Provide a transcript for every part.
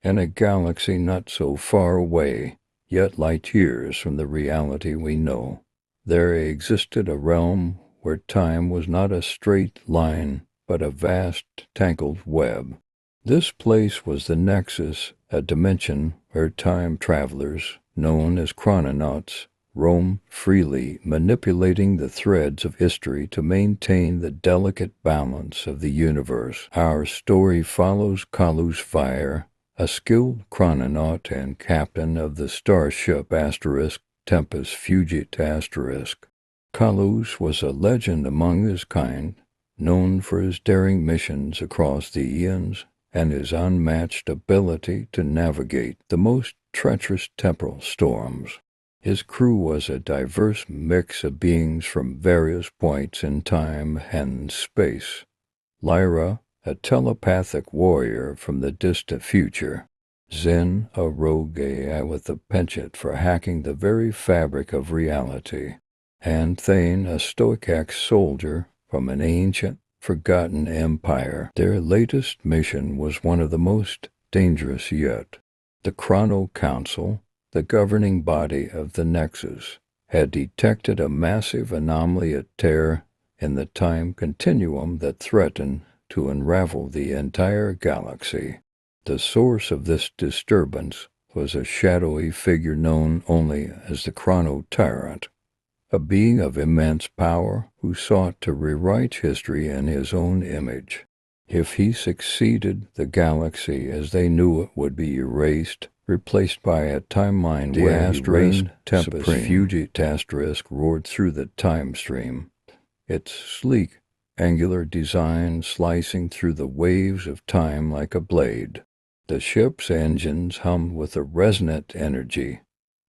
In a galaxy not so far away, yet light years from the reality we know, there existed a realm where time was not a straight line, but a vast, tangled web. This place was the Nexus, a dimension where time travelers, known as chrononauts, roam freely, manipulating the threads of history to maintain the delicate balance of the universe. Our story follows Kalus Fire, a skilled chrononaut and captain of the starship Tempus Fugit Asterisk. Kalus was a legend among his kind, known for his daring missions across the eons and his unmatched ability to navigate the most treacherous temporal storms. His crew was a diverse mix of beings from various points in time and space. Lyra, a telepathic warrior from the distant future. Zen, a rogue AI with a penchant for hacking the very fabric of reality. And Thane, a stoic ex-soldier from an ancient, forgotten empire. Their latest mission was one of the most dangerous yet. The Chrono Council, the governing body of the Nexus, had detected a massive anomaly at Terre in the time continuum that threatened to unravel the entire galaxy. The source of this disturbance was a shadowy figure known only as the Chrono Tyrant, a being of immense power who sought to rewrite history in his own image. If he succeeded, the galaxy as they knew it would be erased, replaced by a timeline where he reigned Tempus Fugit Asterisk roared through the time stream, its sleek, angular design slicing through the waves of time like a blade. The ship's engines hummed with a resonant energy,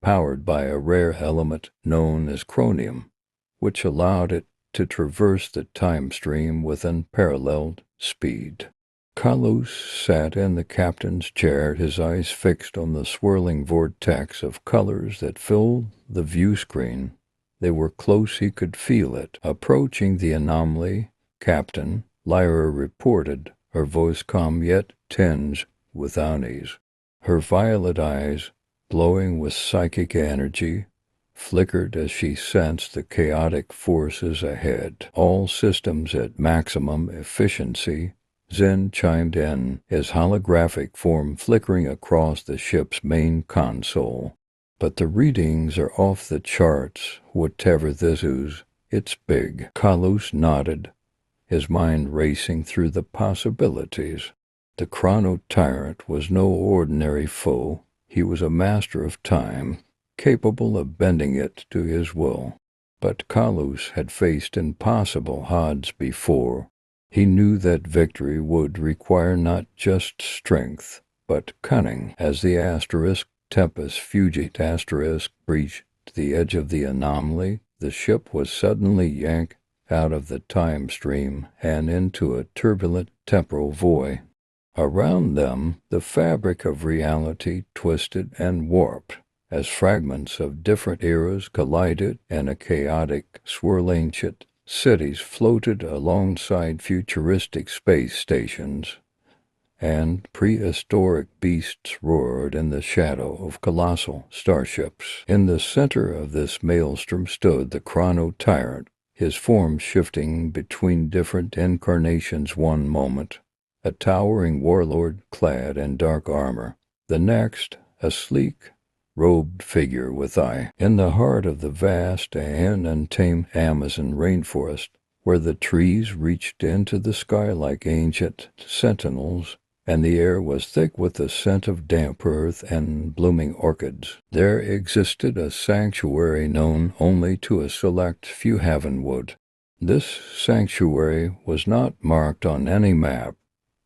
powered by a rare element known as chromium, which allowed it to traverse the time stream with unparalleled speed. Kalus sat in the captain's chair, his eyes fixed on the swirling vortex of colors that filled the view screen. They were close, he could feel it. Approaching the anomaly, Captain, Lyra reported, her voice calm yet tinged with unease. Her violet eyes, glowing with psychic energy, flickered as she sensed the chaotic forces ahead. All systems at maximum efficiency. Zen chimed in, his holographic form flickering across the ship's main console. But the readings are off the charts, whatever this is. It's big. Kalus nodded, his mind racing through the possibilities. The Chrono Tyrant was no ordinary foe. He was a master of time, capable of bending it to his will. But Kalus had faced impossible odds before. He knew that victory would require not just strength, but cunning. As the Tempus Fugit Asterisk breached the edge of the anomaly, the ship was suddenly yanked out of the time stream and into a turbulent temporal void. Around them, the fabric of reality twisted and warped as fragments of different eras collided in a chaotic, swirling cities floated alongside futuristic space stations, and prehistoric beasts roared in the shadow of colossal starships. In the center of this maelstrom stood the Chrono Tyrant, his form shifting between different incarnations one moment, a towering warlord clad in dark armor, the next, a sleek, robed figure with eye. In the heart of the vast and untamed Amazon rainforest, where the trees reached into the sky like ancient sentinels, and the air was thick with the scent of damp earth and blooming orchids, there existed a sanctuary known only to a select few heavenward. This sanctuary was not marked on any map,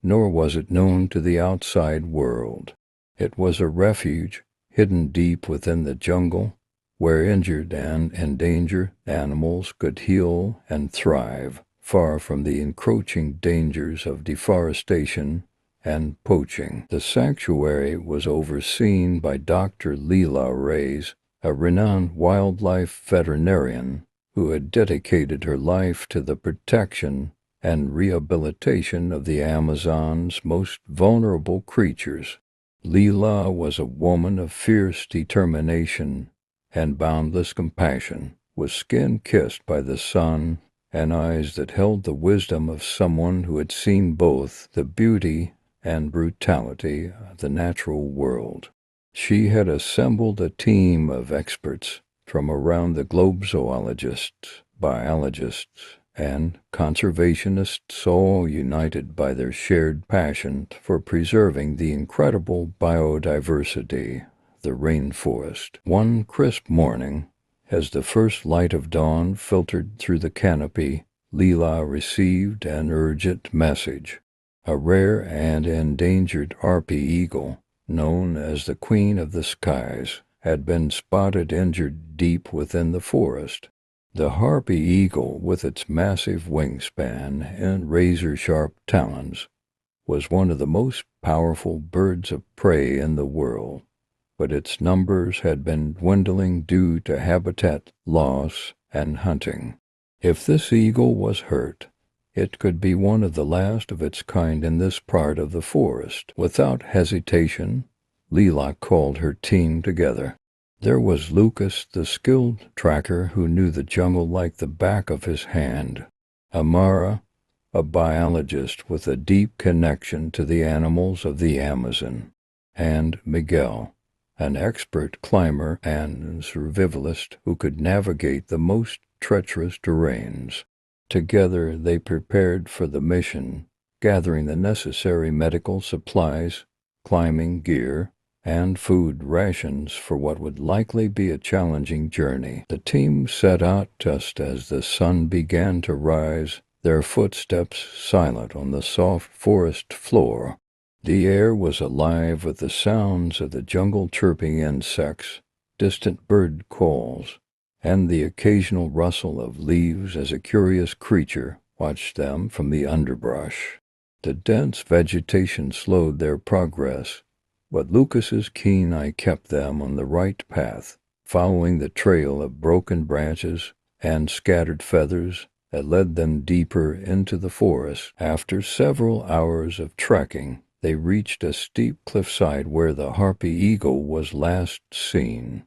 nor was it known to the outside world. It was a refuge hidden deep within the jungle, where injured and endangered animals could heal and thrive, far from the encroaching dangers of deforestation and poaching. The sanctuary was overseen by Dr. Leela Reyes, a renowned wildlife veterinarian who had dedicated her life to the protection and rehabilitation of the Amazon's most vulnerable creatures. Leela was a woman of fierce determination and boundless compassion, with skin kissed by the sun and eyes that held the wisdom of someone who had seen both the beauty and brutality of the natural world. She had assembled a team of experts from around the globe, zoologists, biologists, and conservationists, all united by their shared passion for preserving the incredible biodiversity of the rainforest. One crisp morning, as the first light of dawn filtered through the canopy, Leela received an urgent message. A rare and endangered harpy eagle, known as the Queen of the Skies, had been spotted injured deep within the forest. The harpy eagle, with its massive wingspan and razor-sharp talons, was one of the most powerful birds of prey in the world, but its numbers had been dwindling due to habitat loss and hunting. If this eagle was hurt, it could be one of the last of its kind in this part of the forest. Without hesitation, Leela called her team together. There was Lucas, the skilled tracker who knew the jungle like the back of his hand; Amara, a biologist with a deep connection to the animals of the Amazon; and Miguel, an expert climber and survivalist who could navigate the most treacherous terrains. Together they prepared for the mission, gathering the necessary medical supplies, climbing gear, and food rations for what would likely be a challenging journey. The team set out just as the sun began to rise, their footsteps silent on the soft forest floor. The air was alive with the sounds of the jungle chirping insects, distant bird calls, and the occasional rustle of leaves as a curious creature watched them from the underbrush. The dense vegetation slowed their progress, but Lucas's keen eye kept them on the right path, following the trail of broken branches and scattered feathers that led them deeper into the forest. After several hours of trekking, they reached a steep cliffside where the harpy eagle was last seen.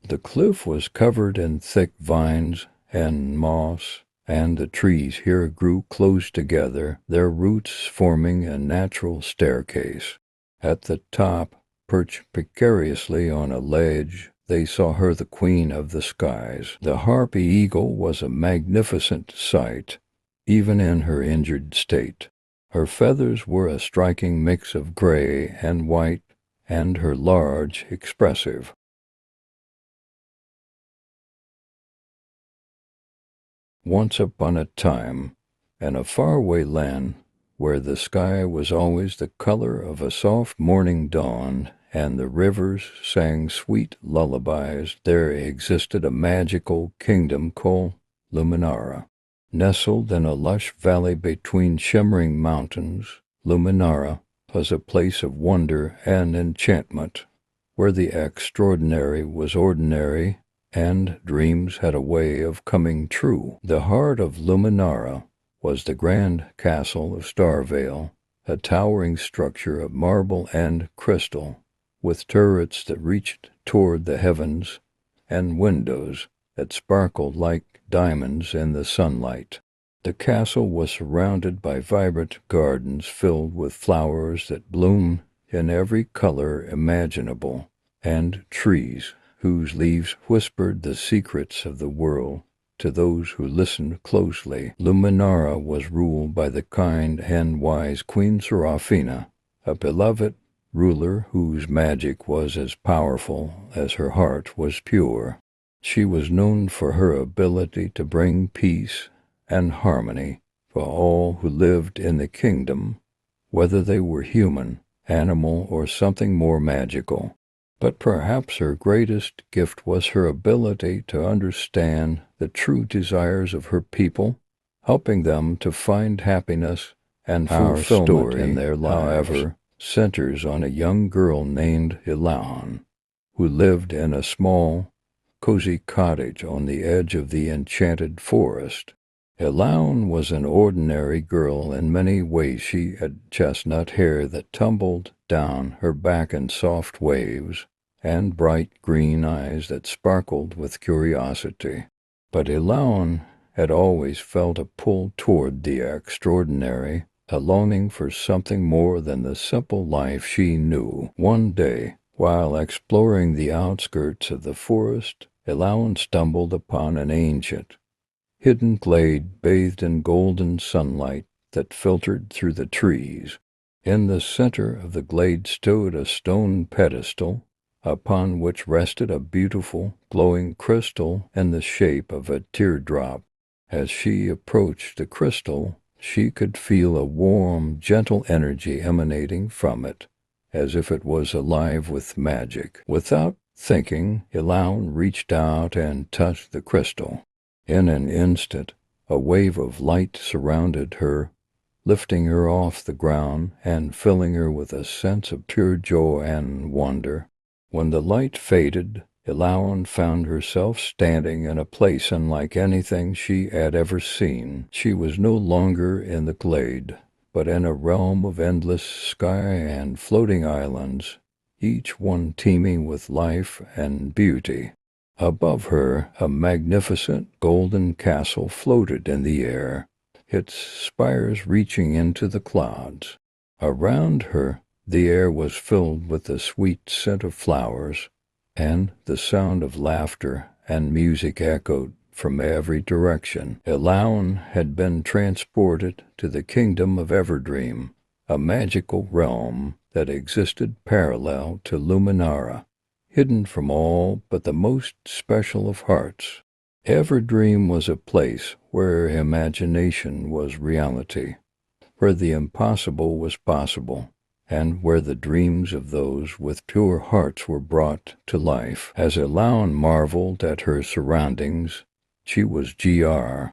The cliff was covered in thick vines and moss, and the trees here grew close together, their roots forming a natural staircase. At the top, perched precariously on a ledge, they saw her, the Queen of the Skies. The harpy eagle was a magnificent sight, even in her injured state. Her feathers were a striking mix of gray and white, and her large, expressive. Once upon a time, in a faraway land, where the sky was always the color of a soft morning dawn and the rivers sang sweet lullabies, there existed a magical kingdom called Luminara. Nestled in a lush valley between shimmering mountains, Luminara was a place of wonder and enchantment, where the extraordinary was ordinary and dreams had a way of coming true. The heart of Luminara was the grand castle of Starvale, a towering structure of marble and crystal, with turrets that reached toward the heavens and windows that sparkled like diamonds in the sunlight. The castle was surrounded by vibrant gardens filled with flowers that bloomed in every color imaginable, and trees whose leaves whispered the secrets of the world to those who listened closely. Luminara was ruled by the kind and wise Queen Serafina, a beloved ruler whose magic was as powerful as her heart was pure. She was known for her ability to bring peace and harmony for all who lived in the kingdom, whether they were human, animal, or something more magical. But perhaps her greatest gift was her ability to understand the true desires of her people, helping them to find happiness and fulfillment in their lives. However, centers on a young girl named Ilan, who lived in a small, cozy cottage on the edge of the enchanted forest. Elaun was an ordinary girl in many ways. She had chestnut hair that tumbled down her back in soft waves, and bright green eyes that sparkled with curiosity. But Elaun had always felt a pull toward the extraordinary, a longing for something more than the simple life she knew. One day, while exploring the outskirts of the forest, Elaun stumbled upon an ancient, hidden glade bathed in golden sunlight that filtered through the trees. In the center of the glade stood a stone pedestal, upon which rested a beautiful, glowing crystal in the shape of a teardrop. As she approached the crystal, she could feel a warm, gentle energy emanating from it, as if it was alive with magic. Without thinking, Elaun reached out and touched the crystal. In an instant, a wave of light surrounded her, lifting her off the ground and filling her with a sense of pure joy and wonder. When the light faded, Elaun found herself standing in a place unlike anything she had ever seen. She was no longer in the glade, but in a realm of endless sky and floating islands, each one teeming with life and beauty. Above her, a magnificent golden castle floated in the air, its spires reaching into the clouds. Around her, the air was filled with the sweet scent of flowers, and the sound of laughter and music echoed from every direction. Elaun had been transported to the kingdom of Everdream, a magical realm that existed parallel to Luminara, hidden from all but the most special of hearts. Everdream was a place where imagination was reality, where the impossible was possible, and where the dreams of those with pure hearts were brought to life. As Elaun marveled at her surroundings, she was Gr.